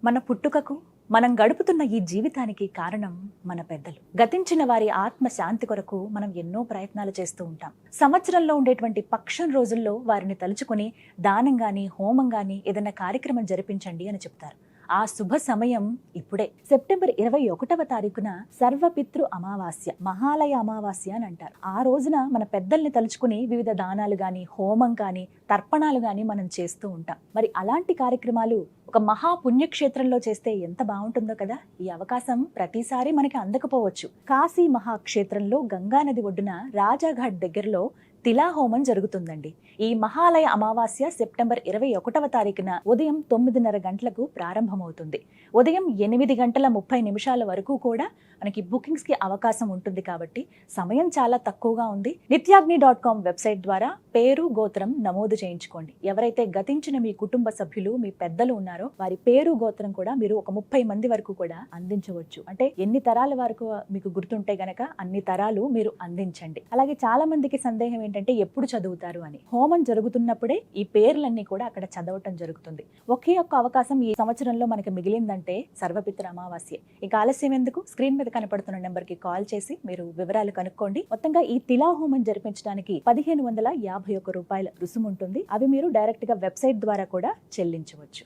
మన పుట్టుకకు మనం గడుపుతున్న ఈ జీవితానికి కారణం మన పెద్దలు. గతించిన వారి ఆత్మ శాంతి కొరకు మనం ఎన్నో ప్రయత్నాలు చేస్తూ ఉంటాం. సంవత్సరంలో ఉండేటువంటి పక్షం రోజుల్లో వారిని తలుచుకుని దానం గాని, హోమం గాని ఏదైనా కార్యక్రమం జరిపించండి అని చెప్తారు. ఆ శుభ సమయం ఇప్పుడే. సెప్టెంబర్ 21వ తారీఖున సర్వపితృ అమావాస్య, మహాలయ అమావాస్య అని అంటారు. ఆ రోజున మన పెద్దల్ని తలుచుకుని వివిధ దానాలు గాని, హోమం గాని, తర్పణాలు గాని మనం చేస్తూ ఉంటాం. మరి అలాంటి కార్యక్రమాలు ఒక మహా పుణ్యక్షేత్రంలో చేస్తే ఎంత బాగుంటుందో కదా. ఈ అవకాశం ప్రతిసారి మనకి అందకపోవచ్చు. కాశీ మహాక్షేత్రంలో గంగానది ఒడ్డున రాజాఘాట్ దగ్గరలో తిలాహోమం జరుగుతుందండి. ఈ మహాలయ అమావాస్య సెప్టెంబర్ 21వ తారీఖున ఉదయం 9:30 గంటలకు ప్రారంభమవుతుంది. ఉదయం 8:30 వరకు కూడా మనకి బుకింగ్స్ కి అవకాశం ఉంటుంది. కాబట్టి సమయం చాలా తక్కువగా ఉంది. nityagni.com వెబ్సైట్ ద్వారా పేరు, గోత్రం నమోదు చేయించుకోండి. ఎవరైతే గతించిన మీ కుటుంబ సభ్యులు, మీ పెద్దలు ఉన్నారో వారి పేరు, గోత్రం కూడా మీరు ఒక 30 మంది వరకు కూడా అందించవచ్చు. అంటే ఎన్ని తరాల వరకు మీకు గుర్తుంటే గనక అన్ని తరాలు మీరు అందించండి. అలాగే చాలా మందికి సందేహం ఏంటంటే ఎప్పుడు చదువుతారు అని. హోమం జరుగుతున్నప్పుడే ఈ పేర్లన్నీ కూడా అక్కడ చదవటం జరుగుతుంది. ఒకే ఒక్క అవకాశం ఈ సంవత్సరంలో మనకి మిగిలిందంటే సర్వపితృ అమావాస్య. ఇక ఆలస్యం ఎందుకు? స్క్రీన్ మీద కనపడుతున్న నెంబర్ కి కాల్ చేసి మీరు వివరాలు కనుక్కోండి. మొత్తంగా ఈ తిలాహోమం జరిపించడానికి 1551 రూపాయల రుసుము ఉంటుంది. అవి మీరు డైరెక్ట్ గా వెబ్సైట్ ద్వారా కూడా చెల్లించవచ్చు.